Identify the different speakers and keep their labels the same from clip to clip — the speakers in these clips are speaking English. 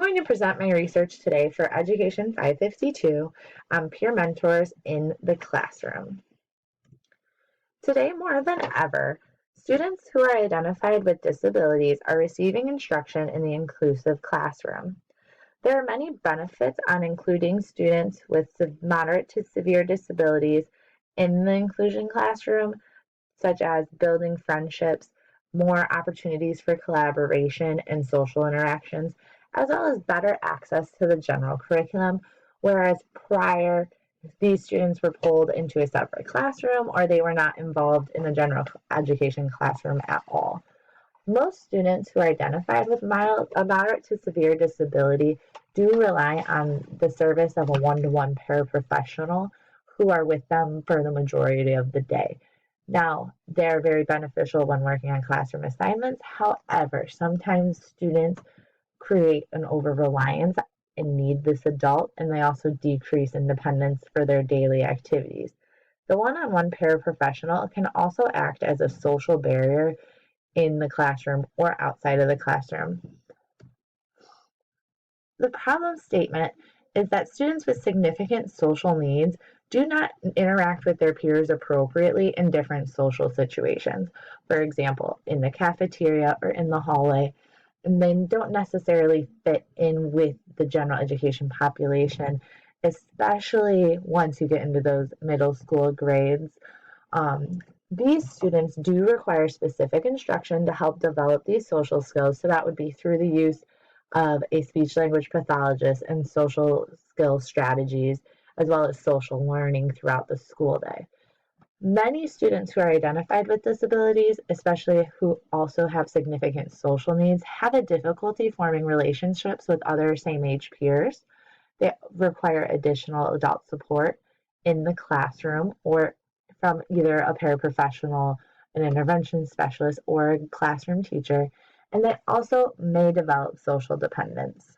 Speaker 1: going to present my research today for Education 552 on peer mentors in the classroom. Today, more than ever, students who are identified with disabilities are receiving instruction in the inclusive classroom. There are many benefits on including students with moderate to severe disabilities in the inclusion classroom, such as building friendships, more opportunities for collaboration and social interactions, as well as better access to the general curriculum, whereas prior, these students were pulled into a separate classroom or they were not involved in the general education classroom at all. Most students who are identified with moderate to severe disability do rely on the service of a one-to-one paraprofessional who are with them for the majority of the day. Now, they're very beneficial when working on classroom assignments. However, sometimes students create an over-reliance and need this adult, and they also decrease independence for their daily activities. The one-on-one paraprofessional can also act as a social barrier in the classroom or outside of the classroom. The problem statement is that students with significant social needs do not interact with their peers appropriately in different social situations. For example, in the cafeteria or in the hallway, and they don't necessarily fit in with the general education population, especially once you get into those middle school grades. These students do require specific instruction to help develop these social skills, so that would be through the use of a speech language pathologist and social skills strategies, as well as social learning throughout the school day. Many students who are identified with disabilities, especially who also have significant social needs, have a difficulty forming relationships with other same-age peers. They require additional adult support in the classroom or from either a paraprofessional, an intervention specialist, or a classroom teacher, and they also may develop social dependence.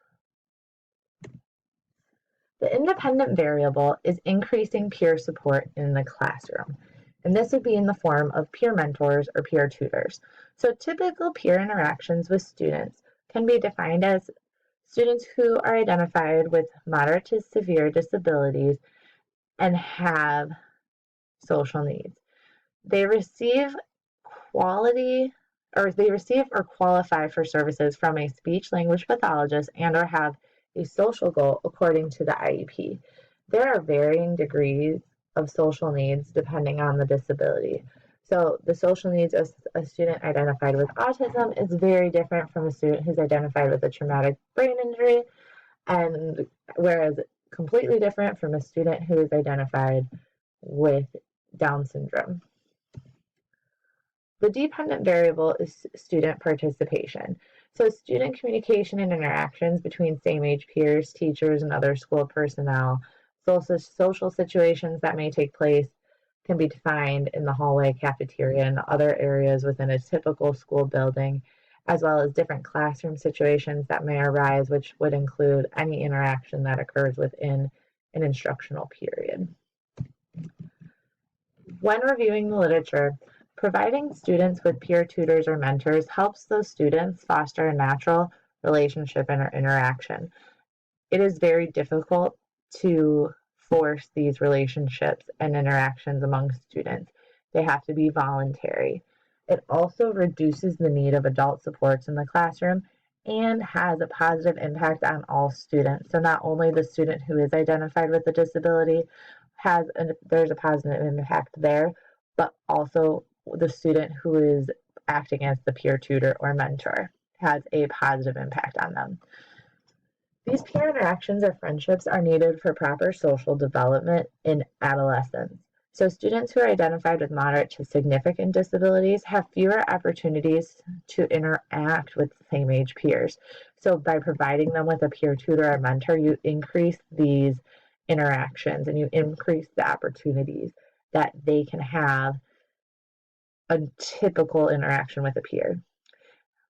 Speaker 1: The independent variable is increasing peer support in the classroom, and this would be in the form of peer mentors or peer tutors. So typical peer interactions with students can be defined as students who are identified with moderate to severe disabilities and have social needs. They receive or qualify for services from a speech language pathologist and or have a social goal according to the IEP. There are varying degrees of social needs depending on the disability. So the social needs of a student identified with autism is very different from a student who's identified with a traumatic brain injury, and whereas completely different from a student who is identified with Down syndrome. The dependent variable is student participation. So student communication and interactions between same-age peers, teachers, and other school personnel, social situations that may take place can be defined in the hallway, cafeteria, and other areas within a typical school building, as well as different classroom situations that may arise, which would include any interaction that occurs within an instructional period. When reviewing the literature, providing students with peer tutors or mentors helps those students foster a natural relationship and interaction. It is very difficult to force these relationships and interactions among students. They have to be voluntary. It also reduces the need of adult supports in the classroom and has a positive impact on all students. So not only the student who is identified with a disability there's a positive impact there, but also the student who is acting as the peer tutor or mentor has a positive impact on them. These peer interactions or friendships are needed for proper social development in adolescence. So students who are identified with moderate to significant disabilities have fewer opportunities to interact with same-age peers. So by providing them with a peer tutor or mentor, you increase these interactions and you increase the opportunities that they can have a typical interaction with a peer.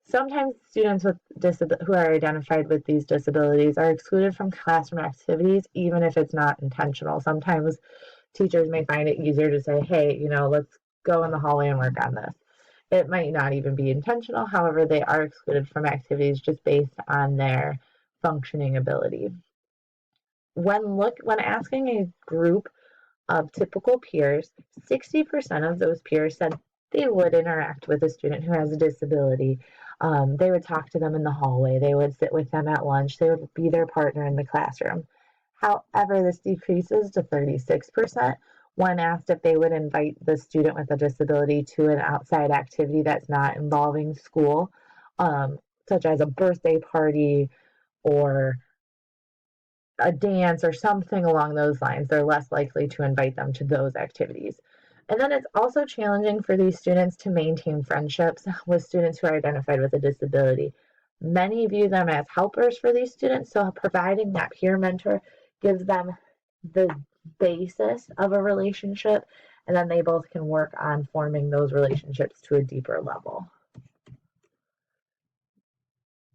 Speaker 1: Sometimes students who are identified with these disabilities are excluded from classroom activities, even if it's not intentional. Sometimes teachers may find it easier to say, hey, let's go in the hallway and work on this. It might not even be intentional. However, they are excluded from activities just based on their functioning ability. When asking a group of typical peers, 60% of those peers said they would interact with a student who has a disability. They would talk to them in the hallway, they would sit with them at lunch, they would be their partner in the classroom. However, this decreases to 36% when asked if they would invite the student with a disability to an outside activity that's not involving school, such as a birthday party or a dance or something along those lines. They're less likely to invite them to those activities. And then it's also challenging for these students to maintain friendships with students who are identified with a disability. Many view them as helpers for these students, so providing that peer mentor gives them the basis of a relationship, and then they both can work on forming those relationships to a deeper level.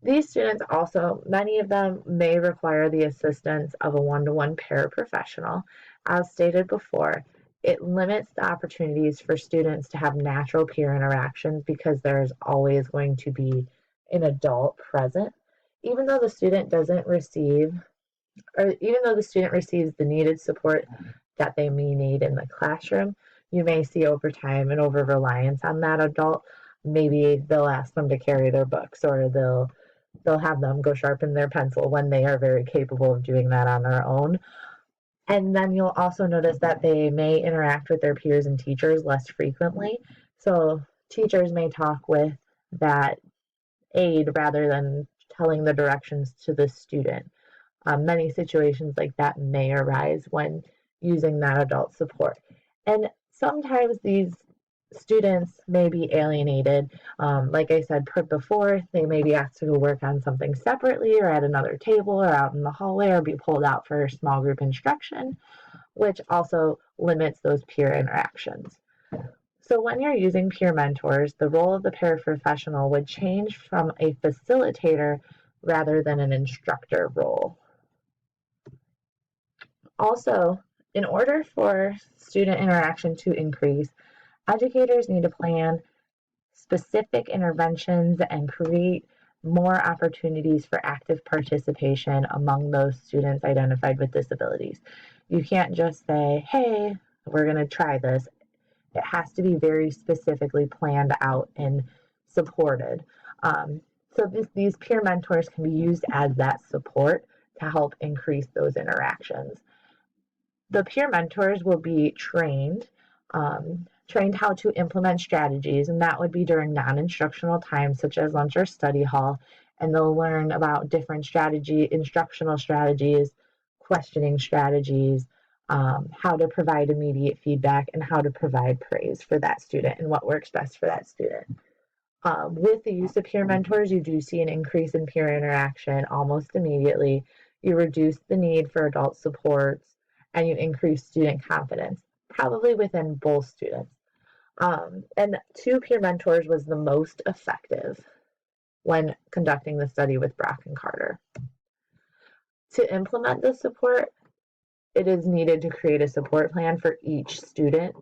Speaker 1: These students also, many of them may require the assistance of a one-to-one paraprofessional. As stated before, it limits the opportunities for students to have natural peer interactions because there's always going to be an adult present. Even though the student receives the needed support that they may need in the classroom, you may see over time an over-reliance on that adult. Maybe they'll ask them to carry their books, or they'll have them go sharpen their pencil when they are very capable of doing that on their own. And then you'll also notice that they may interact with their peers and teachers less frequently. So teachers may talk with that aide rather than telling the directions to the student. Many situations like that may arise when using that adult support. And sometimes these students may be alienated. Like I said before, they may be asked to go work on something separately or at another table or out in the hallway or be pulled out for small group instruction, which also limits those peer interactions. So when you're using peer mentors, the role of the paraprofessional would change from a facilitator rather than an instructor role. Also, in order for student interaction to increase, educators need to plan specific interventions and create more opportunities for active participation among those students identified with disabilities. You can't just say, hey, we're going to try this. It has to be very specifically planned out and supported. So these peer mentors can be used as that support to help increase those interactions. The peer mentors will be trained how to implement strategies, and that would be during non-instructional times such as lunch or study hall, and they'll learn about different instructional strategies, questioning strategies, how to provide immediate feedback, and how to provide praise for that student and what works best for that student. With the use of peer mentors, you do see an increase in peer interaction almost immediately. You reduce the need for adult supports, and you increase student confidence, probably within both students. And 2 peer mentors was the most effective when conducting the study with Brock and Carter. To implement the support, it is needed to create a support plan for each student.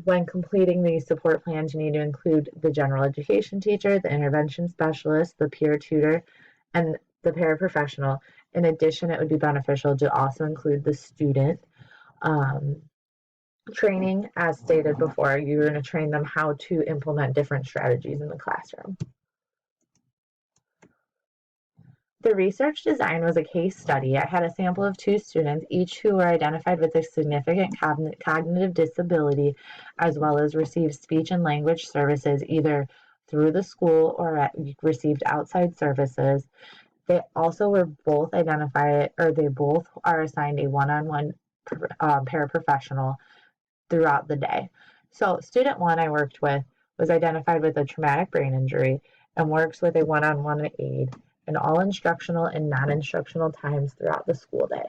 Speaker 1: When completing these support plans, you need to include the general education teacher, the intervention specialist, the peer tutor, and the paraprofessional. In addition, it would be beneficial to also include the student. Training, as stated before, you're going to train them how to implement different strategies in the classroom. The research design was a case study. I had a sample of 2 students, each who were identified with a significant cognitive disability, as well as received speech and language services either through the school or received outside services. They also were both identified, or they both are assigned a one-on-one paraprofessional throughout the day. So student 1 I worked with was identified with a traumatic brain injury and works with a one-on-one aide in all instructional and non-instructional times throughout the school day.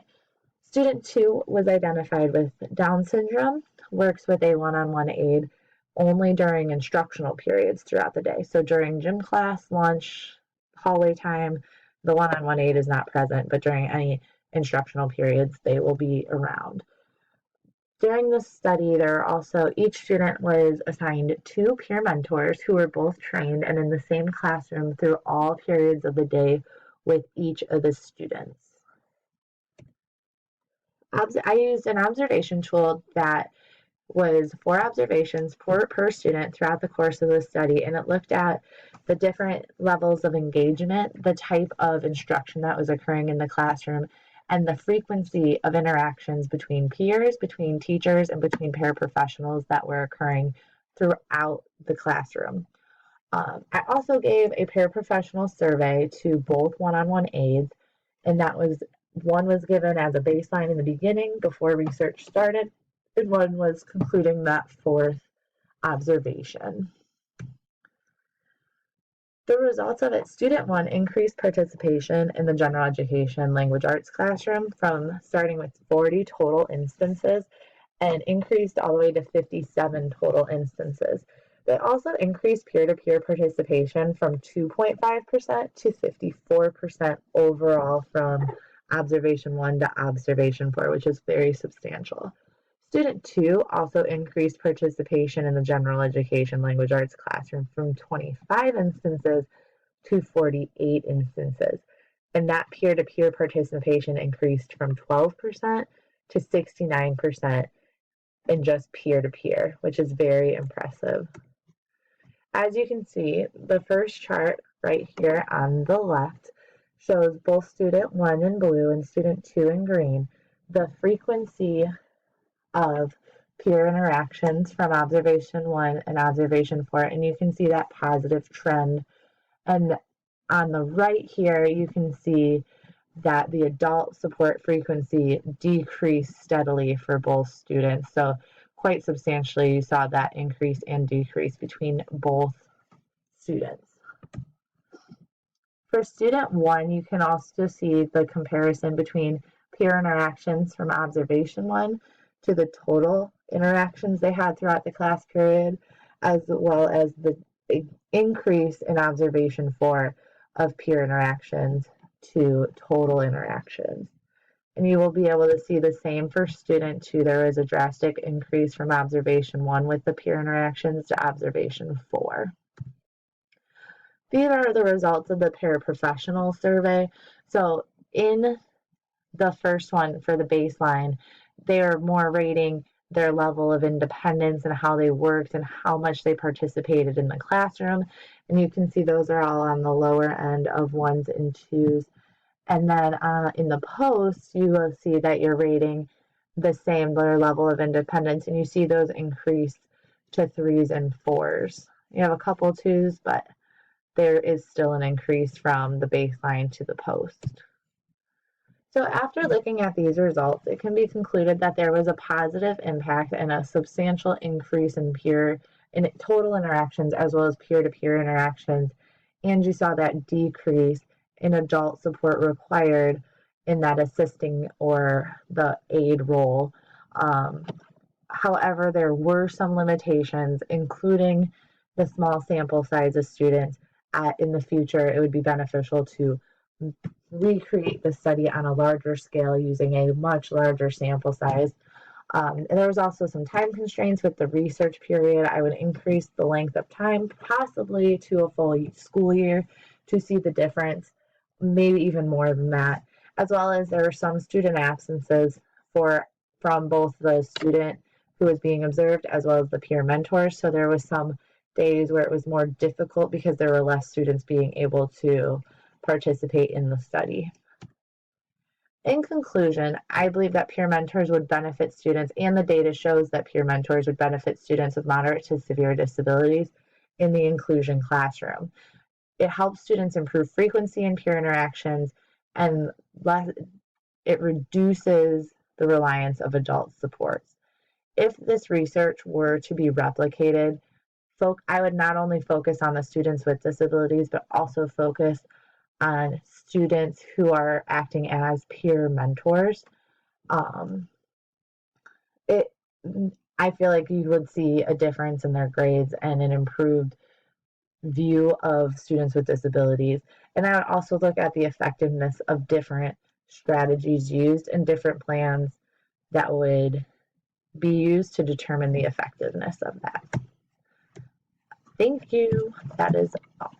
Speaker 1: Student 2 was identified with Down syndrome, works with a one-on-one aide only during instructional periods throughout the day. So during gym class, lunch, hallway time, the one-on-one aide is not present, but during any instructional periods, they will be around. During this study, each student was assigned 2 peer mentors who were both trained and in the same classroom through all periods of the day with each of the students. I used an observation tool that was 4 observations per student throughout the course of the study, and it looked at the different levels of engagement, the type of instruction that was occurring in the classroom, and the frequency of interactions between peers, between teachers, and between paraprofessionals that were occurring throughout the classroom. I also gave a paraprofessional survey to both one-on-one aides, and one was given as a baseline in the beginning before research started, and one was concluding that 4th observation. The results of it: student 1 increased participation in the general education language arts classroom from starting with 40 total instances and increased all the way to 57 total instances. They also increased peer-to-peer participation from 2.5% to 54% overall from observation 1 to observation 4, which is very substantial. Student 2 also increased participation in the general education language arts classroom from 25 instances to 48 instances. And that peer-to-peer participation increased from 12% to 69% in just peer-to-peer, which is very impressive. As you can see, the first chart right here on the left shows both student 1 in blue and student 2 in green, the frequency of peer interactions from observation 1 and observation 4, and you can see that positive trend. And on the right here, you can see that the adult support frequency decreased steadily for both students. So quite substantially, you saw that increase and decrease between both students. For student 1, you can also see the comparison between peer interactions from observation 1 to the total interactions they had throughout the class period, as well as the increase in observation 4 of peer interactions to total interactions. And you will be able to see the same for student 2. There was a drastic increase from observation 1 with the peer interactions to observation 4. These are the results of the paraprofessional survey. So in the first one for the baseline, they are more rating their level of independence and how they worked and how much they participated in the classroom. And you can see those are all on the lower end of 1s and 2s. And then in the post, you will see that you're rating the same level of independence, and you see those increase to 3s and 4s. You have a couple 2s, but there is still an increase from the baseline to the post. So after looking at these results, it can be concluded that there was a positive impact and a substantial increase in total interactions as well as peer-to-peer interactions, and you saw that decrease in adult support required in that assisting or the aid role. However, there were some limitations, including the small sample size of students. In the future, it would be beneficial to recreate the study on a larger scale using a much larger sample size. And there was also some time constraints with the research period. I would increase the length of time, possibly to a full school year, to see the difference, maybe even more than that, as well as there were some student absences from both the student who was being observed as well as the peer mentors. So there was some days where it was more difficult because there were less students being able to participate in the study. In conclusion, I believe that peer mentors would benefit students, and the data shows that peer mentors would benefit students with moderate to severe disabilities in the inclusion classroom. It helps students improve frequency in peer interactions, and it reduces the reliance of adult supports. If this research were to be replicated, I would not only focus on the students with disabilities, but also focus on students who are acting as peer mentors. I feel like you would see a difference in their grades and an improved view of students with disabilities. And I would also look at the effectiveness of different strategies used and different plans that would be used to determine the effectiveness of that. Thank you. That is all.